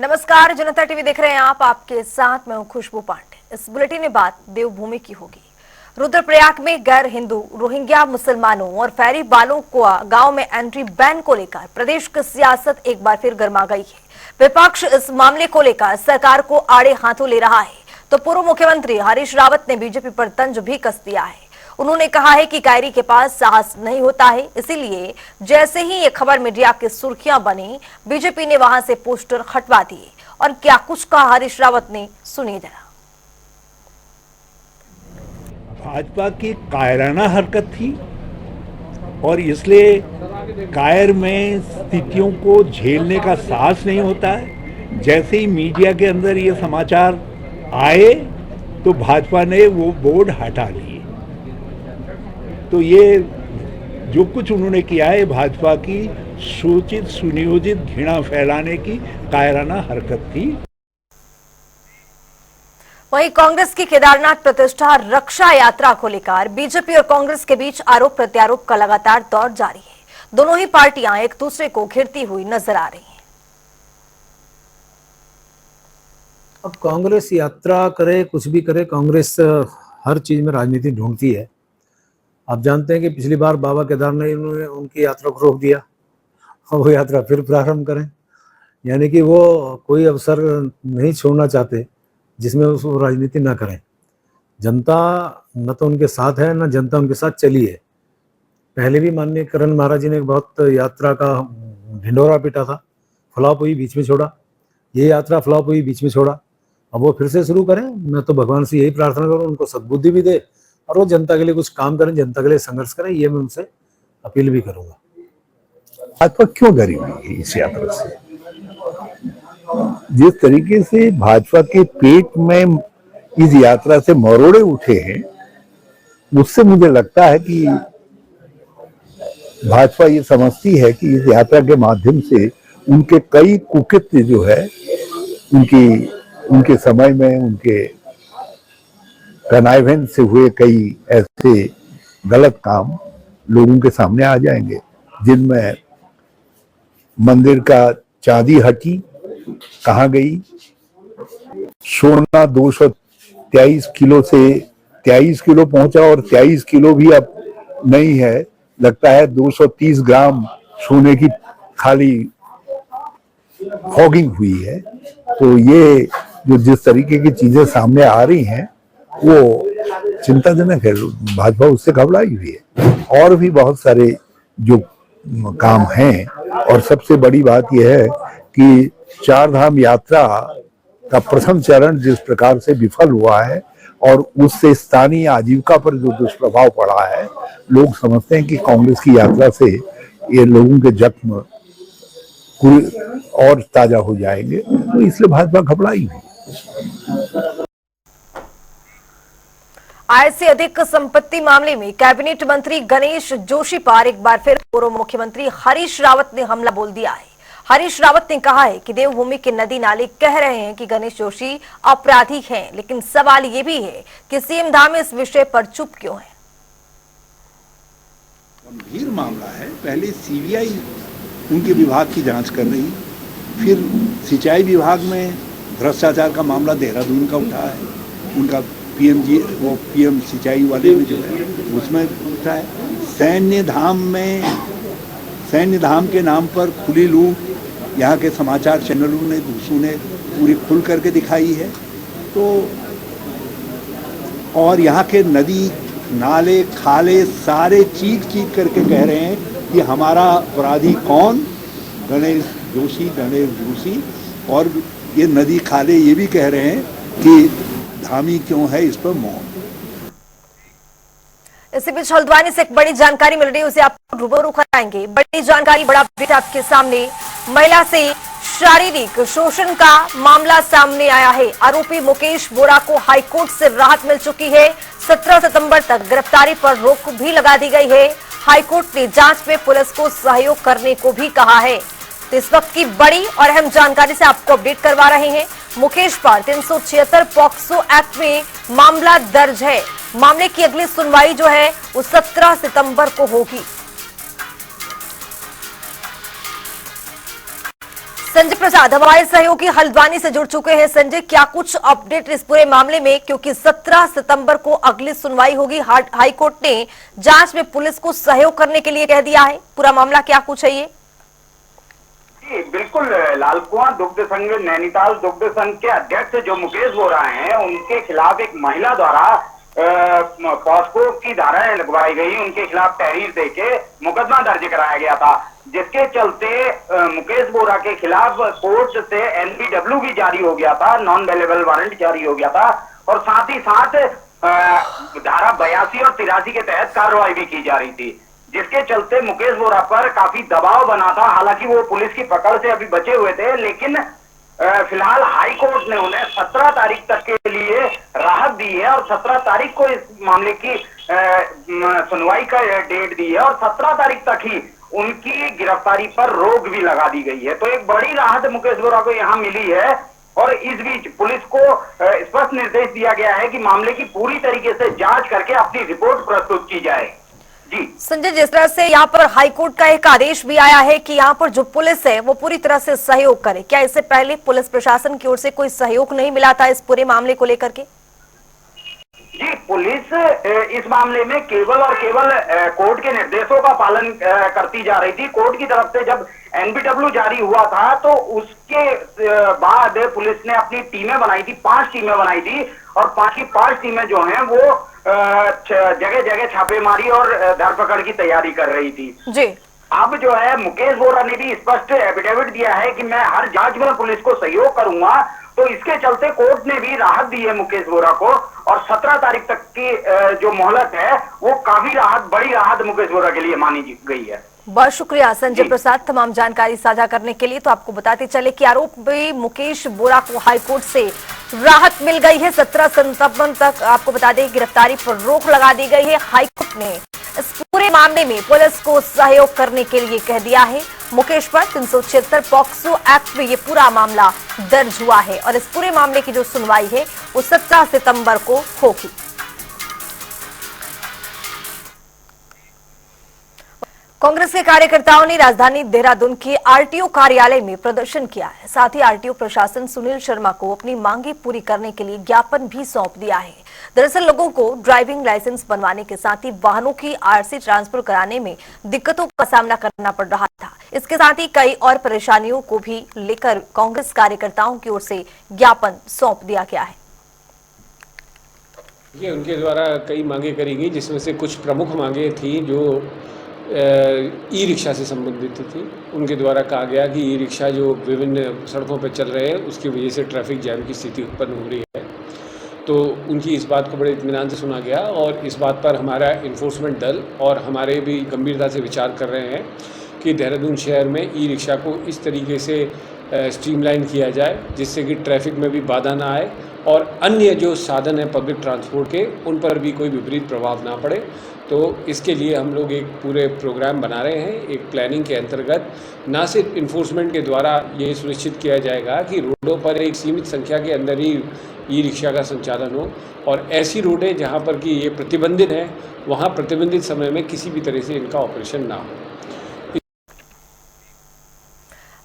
नमस्कार, जनता टीवी देख रहे हैं आप। आपके साथ मैं हूं खुशबू पांडे। इस बुलेटिन में बात देवभूमि की होगी। रुद्रप्रयाग में गैर हिंदू रोहिंग्या मुसलमानों और फेरी बालों को गांव में एंट्री बैन को लेकर प्रदेश की सियासत एक बार फिर गर्मा गई है। विपक्ष इस मामले को लेकर सरकार को आड़े हाथों ले रहा है, तो पूर्व मुख्यमंत्री हरीश रावत ने बीजेपी पर तंज भी कस दिया है। उन्होंने कहा है कि कायरी के पास साहस नहीं होता है, इसीलिए जैसे ही ये खबर मीडिया की सुर्खियां बनी, बीजेपी ने वहां से पोस्टर हटवा दिए। और क्या कुछ कहा हरीश रावत ने, सुनिए जरा। भाजपा की कायराना हरकत थी और इसलिए कायर में स्थितियों को झेलने का साहस नहीं होता है। जैसे ही मीडिया के अंदर ये समाचार आए तो भाजपा ने वो बोर्ड हटा लिए। तो ये जो कुछ उन्होंने किया है भाजपा की सूचित सुनियोजित घृणा फैलाने की कायराना हरकत थी। वहीं कांग्रेस की केदारनाथ प्रतिष्ठा रक्षा यात्रा को लेकर बीजेपी और कांग्रेस के बीच आरोप प्रत्यारोप का लगातार दौर जारी है। दोनों ही पार्टियां एक दूसरे को घेरती हुई नजर आ रही हैं। अब कांग्रेस यात्रा करे कुछ भी करे, कांग्रेस हर चीज में राजनीति ढूंढती है। आप जानते हैं कि पिछली बार बाबा केदारनाथ ने उनकी यात्रा को रोक दिया और वो यात्रा फिर प्रारंभ करें, यानी कि वो कोई अवसर नहीं छोड़ना चाहते जिसमें वो राजनीति ना करें। जनता न तो उनके साथ है, न जनता उनके साथ चली है। पहले भी माननीय करण महाराज जी ने बहुत यात्रा का ढिंढोरा पीटा था, फ्लॉप हुई, बीच में छोड़ा। ये यात्रा फ्लॉप हुई, बीच में छोड़ा। अब वो फिर से शुरू करें। मैं तो भगवान से यही प्रार्थना करूँ उनको सद्बुद्धि भी दे और वो जनता के लिए कुछ काम करें, जनता के लिए संघर्ष करें। ये मैं उनसे अपील भी करूंगा। भाजपा क्यों डरी हुई है इस यात्रा से? जिस तरीके से भाजपा के पेट में इस यात्रा से मरोड़े उठे हैं, उससे मुझे लगता है कि भाजपा ये समझती है कि इस यात्रा के माध्यम से उनके कई कुकृत्य जो है, उनके समय में उनके कनाइवेंस से हुए कई ऐसे गलत काम लोगों के सामने आ जाएंगे, जिनमें मंदिर का चांदी हटी कहाँ गई, सोना 223 किलो से 23 किलो पहुंचा और 23 किलो भी अब नहीं है, लगता है 230 ग्राम सोने की खाली फॉगिंग हुई है। तो ये जो जिस तरीके की चीजें सामने आ रही हैं वो चिंताजनक है। भाजपा उससे घबराई हुई है। और भी बहुत सारे जो काम हैं, और सबसे बड़ी बात यह है कि चार धाम यात्रा का प्रथम चरण जिस प्रकार से विफल हुआ है और उससे स्थानीय आजीविका पर जो दुष्प्रभाव पड़ा है, लोग समझते हैं कि कांग्रेस की यात्रा से ये लोगों के जख्म और ताजा हो जाएंगे, तो इसलिए भाजपा घबराई हुई। आय से अधिक संपत्ति मामले में कैबिनेट मंत्री गणेश जोशी पर एक बार फिर पूर्व मुख्यमंत्री हरीश रावत ने हमला बोल दिया है। हरीश रावत ने कहा है कि देवभूमि के नदी नाले कह रहे हैं कि गणेश जोशी अपराधी हैं, लेकिन सवाल ये भी है कि सीएम धाम इस विषय पर चुप क्यों है। गंभीर मामला है। पहले सीबीआई उनके विभाग की जांच कर रही, फिर सिंचाई विभाग में भ्रष्टाचार का मामला देहरादून का उठा है, उनका पीएम सिंचाई वाले में जो है उसमें उठा है। सैन्य धाम के नाम पर खुली लूट यहाँ के समाचार चैनलों ने, दूसरों ने पूरी खुल करके दिखाई है। तो और यहाँ के नदी नाले खाले सारे चीख करके कह रहे हैं कि हमारा अपराधी कौन, गणेश जोशी। और ये नदी खाले ये भी कह रहे हैं कि धामी क्यों है, इस पर मौन। इसी बीच हल्द्वानी से एक बड़ी जानकारी मिल रही है, उसे आपको रूबरू कराएंगे। बड़ी जानकारी, बड़ा अपडेट आपके सामने। महिला से शारीरिक शोषण का मामला सामने आया है। आरोपी मुकेश बोरा को हाईकोर्ट से राहत मिल चुकी है। 17 सितंबर तक गिरफ्तारी पर रोक भी लगा दी गई है। हाईकोर्ट ने जांच में पुलिस को सहयोग करने को भी कहा है। तो इस वक्त की बड़ी और अहम जानकारी से आपको अपडेट करवा रहे हैं। मुकेश पर 376 पॉक्सो एक्ट में मामला दर्ज है। मामले की अगली सुनवाई जो है वो 17 सितंबर को होगी। संजय प्रसाद हमारे सहयोगी हल्द्वानी से जुड़ चुके हैं। संजय, क्या कुछ अपडेट इस पूरे मामले में, क्योंकि 17 सितंबर को अगली सुनवाई होगी। हाई कोर्ट ने जांच में पुलिस को सहयोग करने के लिए कह दिया है। पूरा मामला क्या कुछ है ये? बिल्कुल, लाल कुआं दुग्ध संघ, नैनीताल दुग्ध संघ के अध्यक्ष जो मुकेश बोरा हैं, उनके खिलाफ एक महिला द्वारा पॉस्को की धाराएं लगवाई गई। उनके खिलाफ तहरीर देके मुकदमा दर्ज कराया गया था, जिसके चलते मुकेश बोरा के खिलाफ कोर्ट से NBW भी जारी हो गया था, नॉन अवेलेबल वारंट जारी हो गया था, और साथ ही साथ धारा 82 और 83 के तहत कार्रवाई भी की जा रही थी, जिसके चलते मुकेश बोरा पर काफी दबाव बना था। हालांकि वो पुलिस की पकड़ से अभी बचे हुए थे, लेकिन फिलहाल हाई कोर्ट ने उन्हें 17 तारीख तक के लिए राहत दी है और 17 तारीख को इस मामले की सुनवाई का डेट दी है, और 17 तारीख तक ही उनकी गिरफ्तारी पर रोक भी लगा दी गई है। तो एक बड़ी राहत मुकेश बोरा को यहाँ मिली है, और इस बीच पुलिस को स्पष्ट निर्देश दिया गया है कि मामले की पूरी तरीके से जांच करके अपनी रिपोर्ट प्रस्तुत की जाए। जी संजय, जिस तरह से यहाँ पर हाईकोर्ट का एक आदेश भी आया है कि यहाँ पर जो पुलिस है वो पूरी तरह से सहयोग करे, क्या इससे पहले पुलिस प्रशासन की ओर से कोई सहयोग नहीं मिला था इस पूरे मामले को लेकर के? जी, पुलिस इस मामले में केवल और केवल कोर्ट के निर्देशों का पालन करती जा रही थी। कोर्ट की तरफ से जब NBW जारी हुआ था तो उसके बाद पुलिस ने अपनी टीमें बनाई थी, 5 टीमें बनाई थी, और 5 की 5 टीमें जो हैं वो जगह जगह छापेमारी और धरपकड़ की तैयारी कर रही थी। जी, अब जो है मुकेश बोरा ने भी स्पष्ट एफिडेविट दिया है कि मैं हर जांच में पुलिस को सहयोग करूंगा, तो इसके चलते कोर्ट ने भी राहत दी है मुकेश बोरा को, और 17 तारीख तक की जो मोहलत है वो काफी राहत, बड़ी राहत मुकेश बोरा के लिए मानी गई है। बहुत शुक्रिया संजय प्रसाद तमाम जानकारी साझा करने के लिए। तो आपको बताते चले कि आरोपी मुकेश बोरा को हाईकोर्ट से राहत मिल गई है। 17 सितंबर तक आपको बता दें गिरफ्तारी पर रोक लगा दी गई है। हाईकोर्ट ने इस पूरे मामले में पुलिस को सहयोग करने के लिए कह दिया है। मुकेश पर 376 पॉक्सो एक्ट में ये पूरा मामला दर्ज हुआ है, और इस पूरे मामले की जो सुनवाई है वो 17 सितंबर को होगी। कांग्रेस के कार्यकर्ताओं ने राजधानी देहरादून के आरटीओ कार्यालय में प्रदर्शन किया है। साथ ही आरटीओ प्रशासन सुनील शर्मा को अपनी मांगे पूरी करने के लिए ज्ञापन भी सौंप दिया है। दरअसल लोगों को ड्राइविंग लाइसेंस बनवाने के साथ ही वाहनों की आरसी ट्रांसफर कराने में दिक्कतों का सामना करना पड़ रहा था। इसके साथ ही कई और परेशानियों को भी लेकर कांग्रेस कार्यकर्ताओं की ओर से ज्ञापन सौंप दिया गया है। ये उनके द्वारा कई मांगे करी गई, जिसमें से कुछ प्रमुख मांगे थी जो ई रिक्शा से संबंधित थी। उनके द्वारा कहा गया कि ई रिक्शा जो विभिन्न सड़कों पर चल रहे हैं उसकी वजह से ट्रैफिक जैम की स्थिति उत्पन्न हो रही है, तो उनकी इस बात को बड़े इत्मीनान से सुना गया, और इस बात पर हमारा इन्फोर्समेंट दल और हमारे भी गंभीरता से विचार कर रहे हैं कि देहरादून शहर में ई रिक्शा को इस तरीके से स्ट्रीमलाइन किया जाए जिससे कि ट्रैफिक में भी बाधा ना आए, और अन्य जो साधन हैं पब्लिक ट्रांसपोर्ट के उन पर भी कोई विपरीत प्रभाव ना पड़े। तो इसके लिए हम लोग एक पूरे प्रोग्राम बना रहे हैं। एक प्लानिंग के अंतर्गत न सिर्फ इन्फोर्समेंट के द्वारा ये सुनिश्चित किया जाएगा कि रोडों पर एक सीमित संख्या के अंदर ही ई रिक्शा का संचालन हो, और ऐसी रोडें जहां पर कि ये प्रतिबंधित हैं वहां प्रतिबंधित समय में किसी भी तरह से इनका ऑपरेशन ना हो।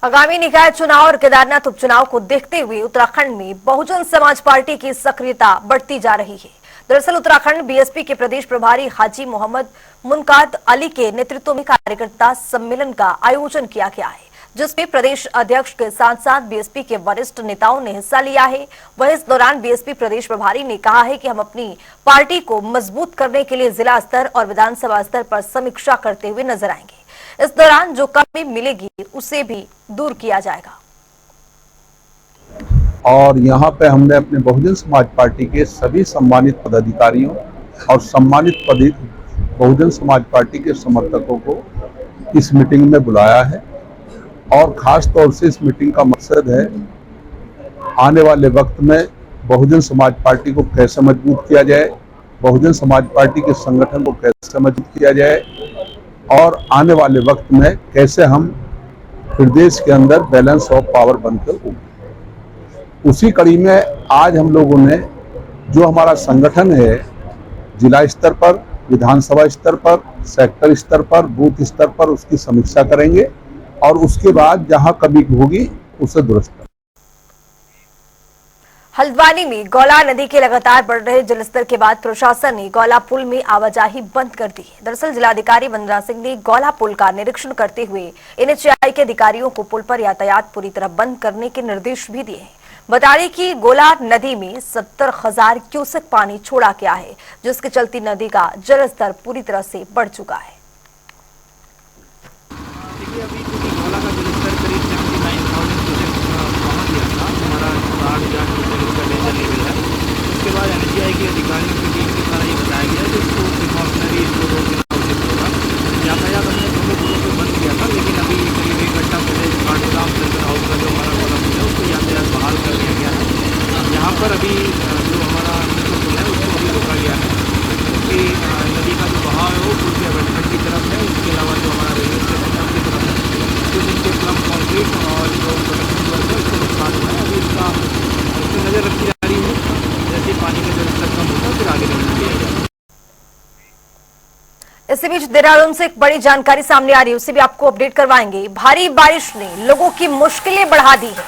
आगामी निकाय चुनाव और केदारनाथ उपचुनाव को देखते हुए उत्तराखंड में बहुजन समाज पार्टी की सक्रियता बढ़ती जा रही है। दरअसल उत्तराखंड बीएसपी के प्रदेश प्रभारी हाजी मोहम्मद मुनकाद अली के नेतृत्व में कार्यकर्ता सम्मेलन का आयोजन किया गया है, जिसमें प्रदेश अध्यक्ष के साथ साथ बीएसपी के वरिष्ठ नेताओं ने हिस्सा लिया है। वहीं इस दौरान बीएसपी प्रदेश प्रभारी ने कहा है कि हम अपनी पार्टी को मजबूत करने के लिए जिला स्तर और विधानसभा स्तर पर समीक्षा करते हुए नजर आएंगे। इस दौरान जो कमी मिलेगी उसे भी दूर किया जाएगा। और यहाँ पे हमने अपने बहुजन समाज पार्टी के सभी सम्मानित पदाधिकारियों और सम्मानित बहुजन समाज पार्टी के समर्थकों को इस मीटिंग में बुलाया है, और खास तौर से इस मीटिंग का मकसद है आने वाले वक्त में बहुजन समाज पार्टी को कैसे मजबूत किया जाए, बहुजन समाज पार्टी के संगठन को कैसे मजबूत किया जाए, और आने वाले वक्त में कैसे हम प्रदेश के अंदर बैलेंस ऑफ पावर बनकर उभरें। उसी कड़ी में आज हम लोगों ने जो हमारा संगठन है जिला स्तर पर, विधानसभा स्तर पर, सेक्टर स्तर पर, बूथ स्तर पर उसकी समीक्षा करेंगे, और उसके बाद जहां कमी होगी उसे दुरुस्त करें। हल्द्वानी में गौला नदी के लगातार बढ़ रहे जलस्तर के बाद प्रशासन ने गौला पुल में आवाजाही बंद कर दी है। दरअसल जिलाधिकारी वंदना सिंह ने गौला पुल का निरीक्षण करते हुए NHAI के अधिकारियों को पुल पर यातायात पूरी तरह बंद करने के निर्देश भी दिए हैं। बता दें कि गौला नदी में 70,000 क्यूसेक पानी छोड़ा गया है, जिसके चलते नदी का जलस्तर पूरी तरह से बढ़ चुका है। देखिए अभी क्योंकि गौला का जलस्तर करीब 79,000 क्यूसेक पहुँच गया था, हमारा 60,000 क्यूसेक का लेवल है। उसके बाद NHAI के अधिकारियों की टीम के द्वारा ये बताया गया कि इसको प्रिकॉशनरी इसको रोकना उचित होगा। यातायात हमने दोनों पुलों पर बंद किया था, लेकिन अभी करीब 1 घंटा पहले काटेराम सर्कल हाउस का जो हमारा गौला पुल है उसको यातायात बहाल कर दिया गया है। यहाँ पर अभी जो हमारा मुख्य पुल है उसको अभी रोका गया है, क्योंकि नदी का जो बहाव है वो पुल के अवेटमेंट की तरफ है। इसके अलावा जो हमारा रेलवे स्टेशन है उसकी तरफ है, कुछ इनके प्लम कॉन्क्रीट और जो प्रोडक्शन वर्क है उसको नुकसान हुआ है। अभी इसका नजर रखी जा रही है, जैसे पानी का जलस्तर कम होगा फिर आगे निर्णय लिया जाएगा। इसी बीच देहरादून से एक बड़ी जानकारी सामने आ रही है, उससे भी आपको अपडेट करवाएंगे। भारी बारिश ने लोगों की मुश्किलें बढ़ा दी है।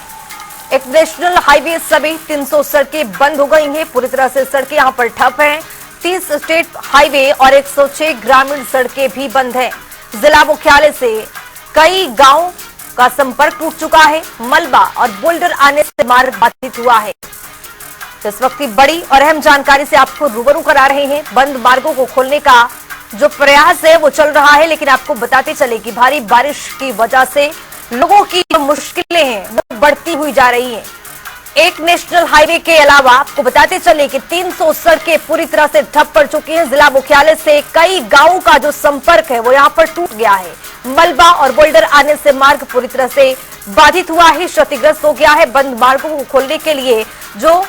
एक नेशनल हाईवे समेत 300 सड़कें बंद हो गई हैं, पूरी तरह से सड़कें यहां पर ठप हैं। 30 स्टेट हाईवे और 106 ग्रामीण सड़कें भी बंद हैं। जिला मुख्यालय से कई गांव का संपर्क टूट चुका है। मलबा और बोल्डर आने से मार्ग बाधित हुआ है। इस वक्त की बड़ी और अहम जानकारी से आपको रूबरू करा रहे हैं। बंद मार्गों को खोलने का जो प्रयास है वो चल रहा है, लेकिन आपको बताते चले कि भारी बारिश की वजह से लोगों की जो मुश्किलें हैं वो बढ़ती हुई जा रही हैं। एक नेशनल हाईवे के अलावा आपको बताते चले कि 300 सड़कें पूरी तरह से ठप पड़ चुकी हैं। जिला मुख्यालय से कई गांवों का जो संपर्क है वो यहां पर टूट गया है। मलबा और बोल्डर आने से मार्ग पूरी तरह से बाधित हुआ है, क्षतिग्रस्त हो गया है। बंद मार्गों को खोलने के लिए जो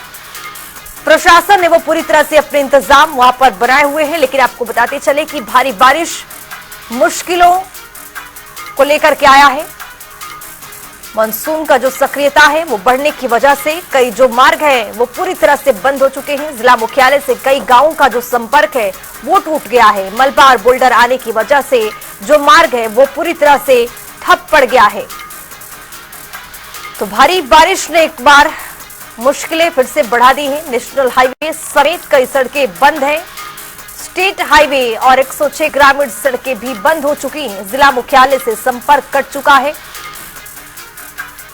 प्रशासन है वो पूरी तरह से अपने इंतजाम वहां पर बनाए हुए हैं, लेकिन आपको बताते चले कि भारी बारिश मुश्किलों को लेकर के आया है। मानसून का जो सक्रियता है वो बढ़ने की वजह से कई जो मार्ग है वो पूरी तरह से बंद हो चुके हैं। जिला मुख्यालय से कई गांवों का जो संपर्क है वो टूट गया है। मलबा और बोल्डर आने की वजह से जो मार्ग है वो पूरी तरह से ठप पड़ गया है। तो भारी बारिश ने एक बार मुश्किलें फिर से बढ़ा दी हैं। नेशनल हाईवे समेत कई सड़कें बंद हैं। स्टेट हाईवे और 106 ग्रामीण सड़कें भी बंद हो चुकी हैं। जिला मुख्यालय से संपर्क कट चुका है।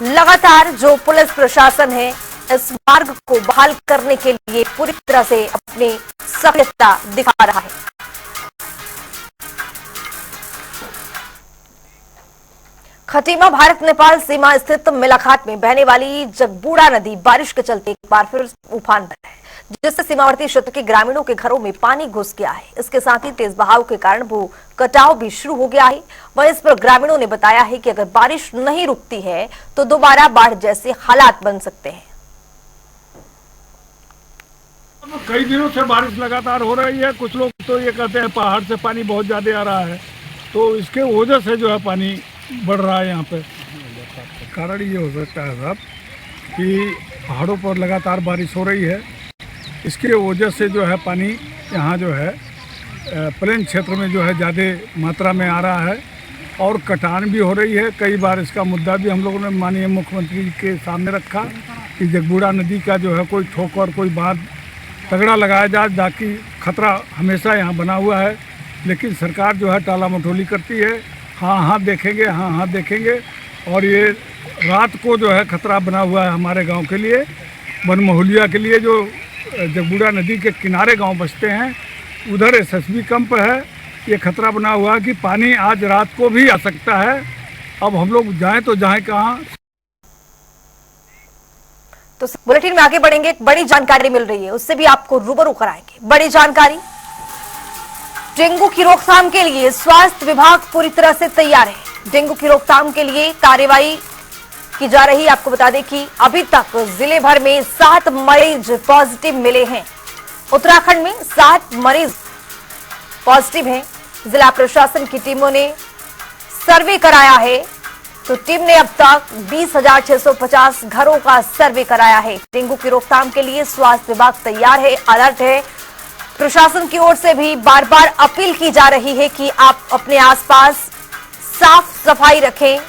लगातार जो पुलिस प्रशासन है इस मार्ग को बहाल करने के लिए पूरी तरह से अपनी सक्रियता दिखा रहा है। खटीमा भारत नेपाल सीमा स्थित मेलाघाट में बहने वाली जगबूढ़ा नदी बारिश के चलते एक बार फिर उफान पर है, जिससे सीमावर्ती क्षेत्र के ग्रामीणों के घरों में पानी घुस गया है। इसके साथ ही तेज बहाव के कारण भू कटाव भी शुरू हो गया है। वहीं इस पर ग्रामीणों ने बताया है कि अगर बारिश नहीं रुकती है तो दोबारा बाढ़ जैसे हालात बन सकते हैं। कई दिनों से बारिश लगातार हो रही है। कुछ लोग तो ये कहते हैं पहाड़ से पानी बहुत ज्यादा आ रहा है, तो इसके वजह से जो है पानी बढ़ रहा है। यहाँ पे कारण ये हो सकता है साहब कि पहाड़ों पर लगातार बारिश हो रही है, इसके वजह से जो है पानी यहाँ जो है प्लेन क्षेत्र में जो है ज़्यादा मात्रा में आ रहा है और कटान भी हो रही है। कई बार इसका मुद्दा भी हम लोगों ने माननीय मुख्यमंत्री के सामने रखा कि जगबूढ़ा नदी का जो है कोई ठोक और कोई बांध तगड़ा लगाया जाए, ताकि खतरा हमेशा यहाँ बना हुआ है। लेकिन सरकार जो है टाला मटोली करती है, हाँ देखेंगे, हाँ देखेंगे। और ये रात को जो है खतरा बना हुआ है हमारे गांव के लिए, बनमहुलिया के लिए। जो जगबूढ़ा नदी के किनारे गांव बसते हैं उधर SSB कैंप है, ये खतरा बना हुआ है कि पानी आज रात को भी आ सकता है। अब हम लोग जाएं तो जाएं कहाँ। तो बुलेटिन में आगे बढ़ेंगे, एक बड़ी जानकारी मिल रही है, उससे भी आपको रूबरू कराएंगे। बड़ी जानकारी, डेंगू की रोकथाम के लिए स्वास्थ्य विभाग पूरी तरह से तैयार है। डेंगू की रोकथाम के लिए कार्यवाही की जा रही है। आपको बता दें कि अभी तक जिले भर में 7 मरीज पॉजिटिव मिले हैं। उत्तराखंड में 7 मरीज पॉजिटिव हैं। जिला प्रशासन की टीमों ने सर्वे कराया है, तो टीम ने अब तक 20,650 घरों का सर्वे कराया है। डेंगू की रोकथाम के लिए स्वास्थ्य विभाग तैयार है, अलर्ट है। प्रशासन की ओर से भी बार बार अपील की जा रही है कि आप अपने आसपास साफ सफाई रखें।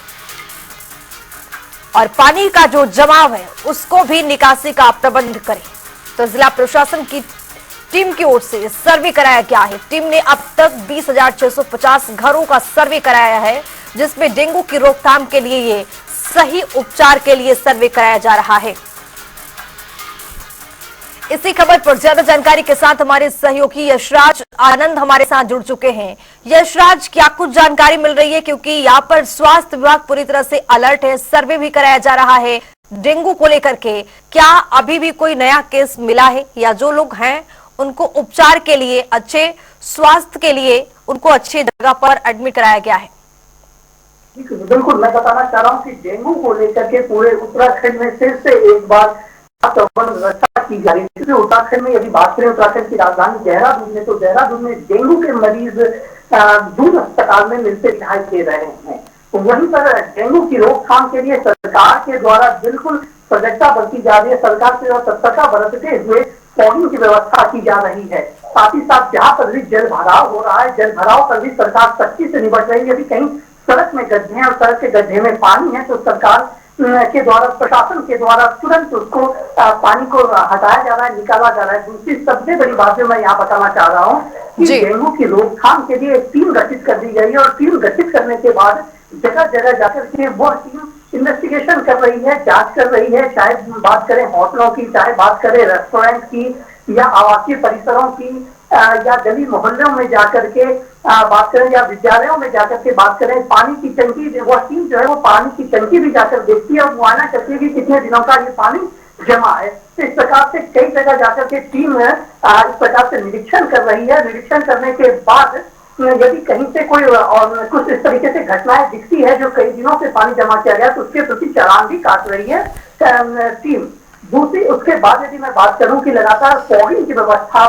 और पानी का जो जमाव है उसको भी निकासी का प्रबंध करें। तो जिला प्रशासन की टीम की ओर से सर्वे कराया गया है। टीम ने अब तक 20,650 घरों का सर्वे कराया है, जिसमें डेंगू की रोकथाम के लिए ये सही उपचार के लिए सर्वे कराया जा रहा है। इसी खबर पर ज्यादा जानकारी के साथ हमारे सहयोगी यशराज आनंद हमारे साथ जुड़ चुके हैं। यशराज, क्या कुछ जानकारी मिल रही है, क्योंकि यहाँ पर स्वास्थ्य विभाग पूरी तरह से अलर्ट है, सर्वे भी कराया जा रहा है डेंगू को लेकर के। क्या अभी भी कोई नया केस मिला है या जो लोग हैं उनको उपचार के लिए, अच्छे स्वास्थ्य के लिए उनको अच्छी जगह पर एडमिट कराया गया है? बिल्कुल, मैं बताना चाह रहा हूँ कि डेंगू को लेकर के पूरे उत्तराखंड में फिर से एक बार व्यवस्था की जा रही है। क्योंकि उत्तराखंड में यदि बात करें, उत्तराखंड की राजधानी देहरादून में, तो देहरादून में डेंगू के मरीज दूर अस्पताल में मिलते दिखाई दे रहे हैं। तो वहीं पर डेंगू की रोकथाम के लिए सरकार के द्वारा बिल्कुल सजगता बरती जा रही है। सरकार से सतर्कता बरतते हुए फॉगिंग की व्यवस्था की जा रही है। साथ ही साथ जहाँ पर भी जल भराव हो रहा है, जल भराव पर भी सरकार सख्ती से निपट रही है। यदि कहीं सड़क में गड्ढे हैं और सड़क के गड्ढे में पानी है तो सरकार के द्वारा, प्रशासन के द्वारा तुरंत उसको पानी को हटाया जा रहा है, निकाला जा रहा है। दूसरी सबसे बड़ी बात जो मैं यहाँ बताना चाह रहा हूँ कि डेंगू की रोकथाम के लिए एक टीम गठित कर दी गई है और टीम गठित करने के बाद जगह जगह जाकर के वो टीम इन्वेस्टिगेशन कर रही है, जांच कर रही है। चाहे बात करें होटलों की, चाहे बात करें रेस्टोरेंट की या आवासीय परिसरों की, या गली मोहल्लों में जाकर के बात करें, या विद्यालयों में जाकर के बात करें। पानी की टंकी, वो टीम जो है वो पानी की टंकी भी जाकर देखती है और मुआयना करती है कि कितने दिनों का ये पानी जमा है। तो इस प्रकार से कई जगह जाकर के टीम इस प्रकार से निरीक्षण कर रही है। निरीक्षण करने के बाद यदि कहीं से कोई और कुछ इस तरीके से घटनाएं दिखती है जो कई दिनों से पानी जमा किया गया, तो उसके प्रति चालान भी काट रही है टीम। दूसरी, उसके बाद यदि मैं बात करूं कि लगातार फॉगिंग की व्यवस्था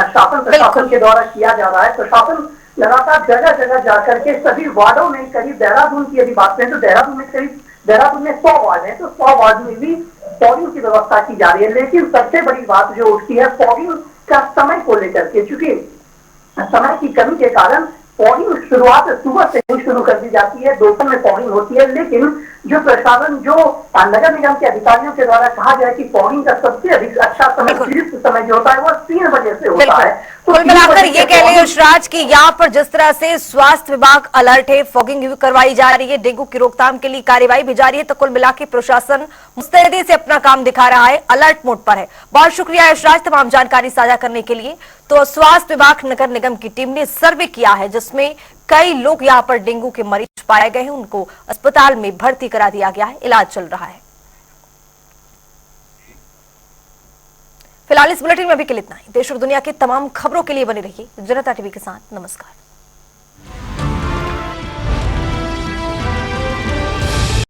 शासन प्रशासन के द्वारा किया जा रहा है। प्रशासन लगातार जगह जगह जाकर के सभी वार्डों में, करीब देहरादून की यदि बात करें तो देहरादून में 100 वार्ड है, तो 100 वार्ड में भी फॉगिंग की व्यवस्था की जा रही है। लेकिन सबसे बड़ी बात जो उठती है फॉगिंग का समय को लेकर के, चूंकि समय की कमी के कारण फॉगिंग शुरुआत सुबह से ही शुरू कर दी जाती है, दोपहर में फॉगिंग होती है। लेकिन जो प्रशासन, जो नगर निगम के अधिकारियों के द्वारा कहा गया कि फॉगिंग का सबसे अधिक अच्छा समय, उपयुक्त समय जो होता है वो 3 बजे से होता है। तो कुल मिलाकर ये कह लें यशराज कि यहाँ पर जिस तरह से स्वास्थ्य विभाग अलर्ट है, फॉगिंग भी करवाई जा रही है, डेंगू की रोकथाम के लिए कार्यवाही भी जारी है, तो कुल मिलाकर प्रशासन मुस्तैदी से अपना काम दिखा रहा है, अलर्ट मोड पर है। बहुत शुक्रिया यशराज तमाम जानकारी साझा करने के लिए। तो स्वास्थ्य विभाग नगर निगम की टीम ने सर्वे किया है, जिसमें कई लोग यहाँ पर डेंगू के मरीज पाए गए हैं, उनको अस्पताल में भर्ती करा दिया गया है, इलाज चल रहा है। फिलहाल इस बुलेटिन में अभी के लिए इतना ही। देश और दुनिया की तमाम खबरों के लिए बने रहिए जनता टीवी के साथ। नमस्कार।